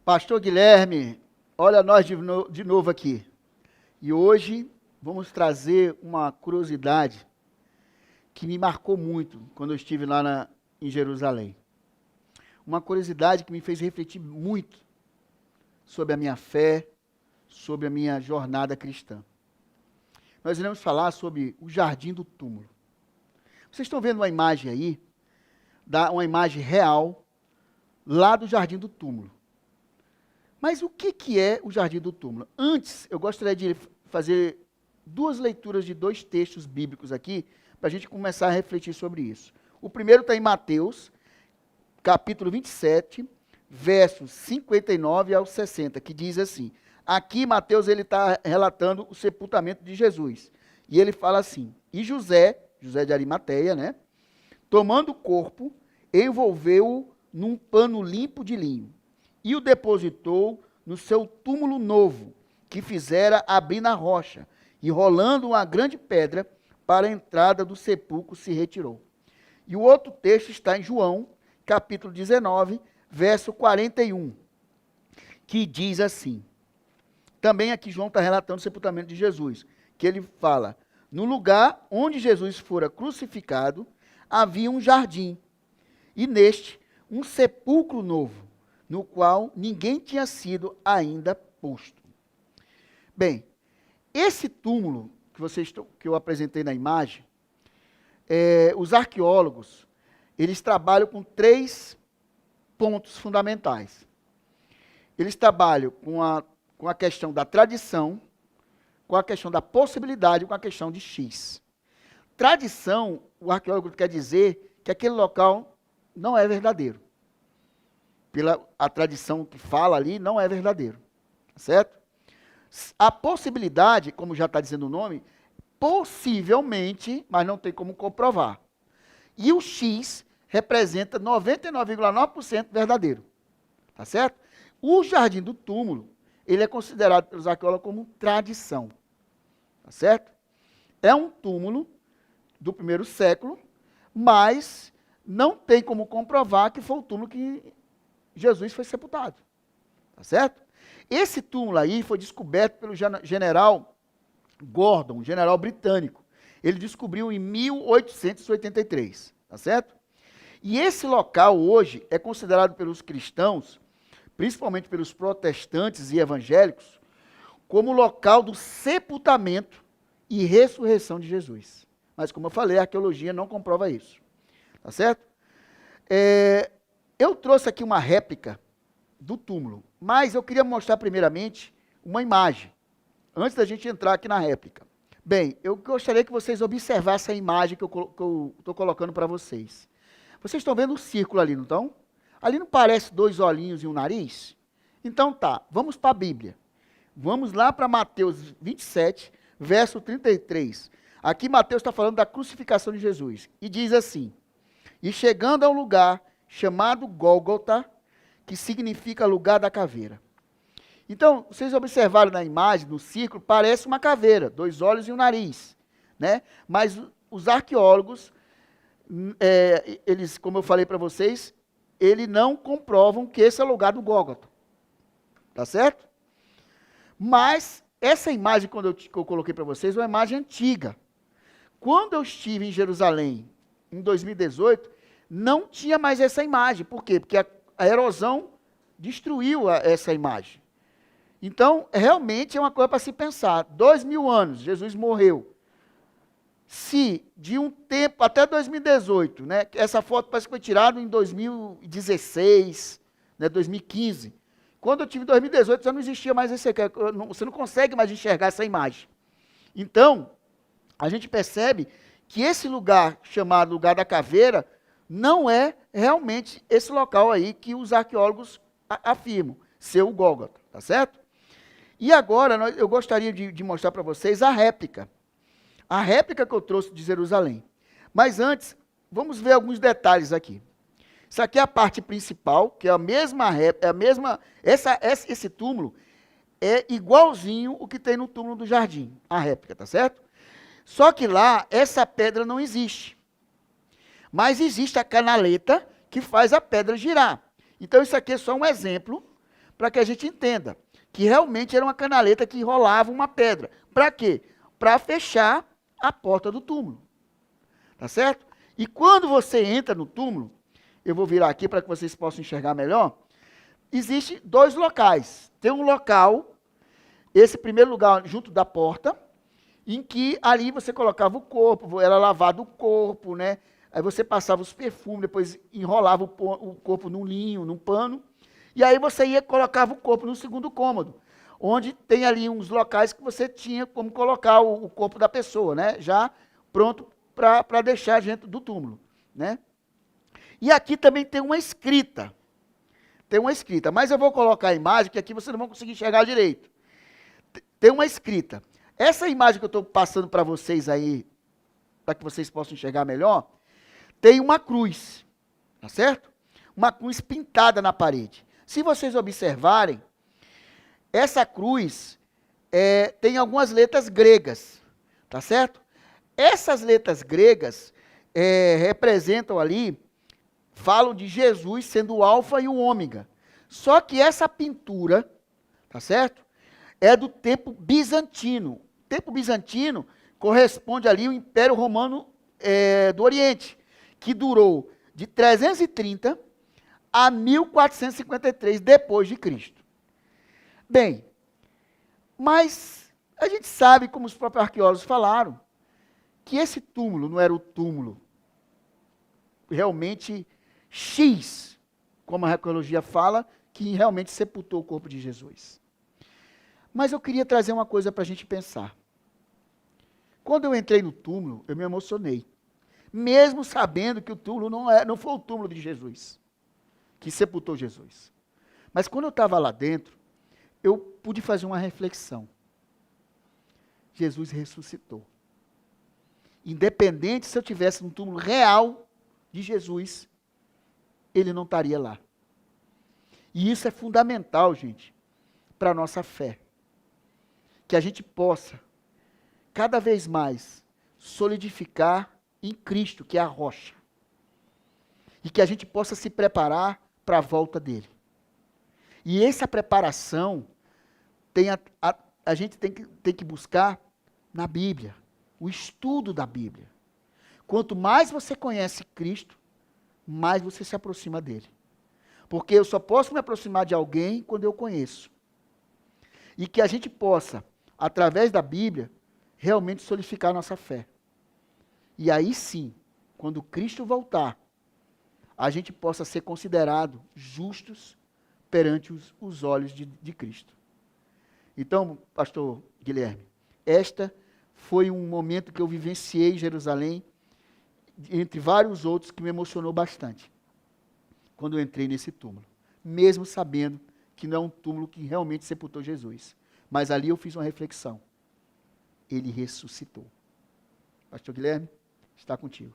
Pastor Guilherme, olha nós de novo aqui. E hoje vamos trazer uma curiosidade que me marcou muito quando eu estive lá em Jerusalém. Uma curiosidade que me fez refletir muito sobre a minha fé, sobre a minha jornada cristã. Nós iremos falar sobre o Jardim do Túmulo. Vocês estão vendo uma imagem aí, uma imagem real, lá do Jardim do Túmulo. Mas o que é o Jardim do Túmulo? Antes, eu gostaria de fazer duas leituras de dois textos bíblicos aqui, para a gente começar a refletir sobre isso. O primeiro está em Mateus, capítulo 27, versos 59 ao 60, que diz assim. Aqui, Mateus está relatando o sepultamento de Jesus. E ele fala assim, e José de Arimateia, né, tomando o corpo, envolveu-o num pano limpo de linho, e o depositou no seu túmulo novo, que fizera abrir na rocha, e rolando uma grande pedra para a entrada do sepulcro se retirou. E o outro texto está em João, capítulo 19, verso 41, que diz assim, também aqui João está relatando o sepultamento de Jesus, que ele fala, no lugar onde Jesus fora crucificado, havia um jardim, e neste um sepulcro novo, no qual ninguém tinha sido ainda posto. Bem, esse túmulo que eu apresentei na imagem, os arqueólogos, eles trabalham com 3 pontos fundamentais. Eles trabalham com a questão da tradição, com a questão da possibilidade, com a questão de X. Tradição, o arqueólogo quer dizer que aquele local não é verdadeiro. A tradição que fala ali, não é verdadeiro. Certo? A possibilidade, como já está dizendo o nome, possivelmente, mas não tem como comprovar. E o X representa 99,9% verdadeiro. Tá certo? O Jardim do Túmulo, ele é considerado pelos arqueólogos como tradição. Tá certo? É um túmulo do 1º século, mas não tem como comprovar que foi o túmulo que Jesus foi sepultado. Tá certo? Esse túmulo aí foi descoberto pelo general Gordon, um general britânico. Ele descobriu em 1883. Tá certo? E esse local hoje é considerado pelos cristãos, principalmente pelos protestantes e evangélicos, como local do sepultamento e ressurreição de Jesus. Mas, como eu falei, a arqueologia não comprova isso. Tá certo? Eu trouxe aqui uma réplica do túmulo, mas eu queria mostrar primeiramente uma imagem, antes da gente entrar aqui na réplica. Bem, eu gostaria que vocês observassem a imagem que eu estou colocando para vocês. Vocês estão vendo o círculo ali, não estão? Ali não parece 2 olhinhos e um nariz? Então tá, vamos para a Bíblia. Vamos lá para Mateus 27, verso 33. Aqui Mateus está falando da crucificação de Jesus. E diz assim, e chegando ao lugar chamado Gólgota, que significa lugar da caveira. Então, vocês observaram na imagem, no círculo, parece uma caveira, 2 olhos e um nariz. Né? Mas os arqueólogos, eles, como eu falei para vocês, eles não comprovam que esse é o lugar do Gólgota. Tá certo? Mas essa imagem que eu coloquei para vocês é uma imagem antiga. Quando eu estive em Jerusalém, em 2018, não tinha mais essa imagem. Por quê? Porque a erosão destruiu essa imagem. Então, realmente é uma coisa para se pensar. 2000 anos, Jesus morreu. Se de um tempo, até 2018, né, essa foto parece que foi tirada em 2016, né, 2015. Quando eu tive em 2018, já não existia mais esse aqui. Você não consegue mais enxergar essa imagem. Então, a gente percebe que esse lugar, chamado lugar da caveira, não é realmente esse local aí que os arqueólogos afirmam ser o Gólgota, tá certo? E agora eu gostaria de mostrar para vocês a réplica. A réplica que eu trouxe de Jerusalém. Mas antes, vamos ver alguns detalhes aqui. Isso aqui é a parte principal, que é a mesma réplica, esse túmulo é igualzinho o que tem no túmulo do jardim, a réplica, tá certo? Só que lá, essa pedra não existe. Mas existe a canaleta que faz a pedra girar. Então, isso aqui é só um exemplo para que a gente entenda que realmente era uma canaleta que enrolava uma pedra. Para quê? Para fechar a porta do túmulo. Tá certo? E quando você entra no túmulo, eu vou virar aqui para que vocês possam enxergar melhor, existem dois locais. Tem um local, esse primeiro lugar junto da porta, em que ali você colocava o corpo, era lavado o corpo, né? Aí você passava os perfumes, depois enrolava o corpo num linho, num pano, e aí você colocava o corpo no segundo cômodo, onde tem ali uns locais que você tinha como colocar o corpo da pessoa, né? Já pronto para deixar dentro do túmulo, né? E aqui também tem uma escrita. Tem uma escrita, mas eu vou colocar a imagem, que aqui vocês não vão conseguir enxergar direito. Tem uma escrita. Essa imagem que eu estou passando para vocês aí, para que vocês possam enxergar melhor, tem uma cruz, tá certo? Uma cruz pintada na parede. Se vocês observarem, essa cruz tem algumas letras gregas, tá certo? Essas letras gregas representam ali, falam de Jesus sendo o alfa e o ômega. Só que essa pintura, tá certo? É do tempo bizantino. O tempo bizantino corresponde ali ao Império Romano do Oriente, que durou de 330 a 1453 depois de Cristo. Bem, mas a gente sabe, como os próprios arqueólogos falaram, que esse túmulo não era o túmulo realmente X, como a arqueologia fala, que realmente sepultou o corpo de Jesus. Mas eu queria trazer uma coisa para a gente pensar. Quando eu entrei no túmulo, eu me emocionei. Mesmo sabendo que o túmulo não foi o túmulo de Jesus, que sepultou Jesus. Mas quando eu estava lá dentro, eu pude fazer uma reflexão. Jesus ressuscitou. Independente se eu tivesse no túmulo real de Jesus, ele não estaria lá. E isso é fundamental, gente, para a nossa fé. Que a gente possa, cada vez mais, solidificar em Cristo, que é a rocha. E que a gente possa se preparar para a volta dele. E essa preparação, a gente tem que buscar na Bíblia, o estudo da Bíblia. Quanto mais você conhece Cristo, mais você se aproxima dele. Porque eu só posso me aproximar de alguém quando eu conheço. E que a gente possa, através da Bíblia, realmente solidificar a nossa fé. E aí sim, quando Cristo voltar, a gente possa ser considerado justos perante os olhos de Cristo. Então, pastor Guilherme, esta foi um momento que eu vivenciei em Jerusalém, entre vários outros, que me emocionou bastante, quando eu entrei nesse túmulo, mesmo sabendo que não é um túmulo que realmente sepultou Jesus. Mas ali eu fiz uma reflexão. Ele ressuscitou. Pastor Guilherme, está contigo.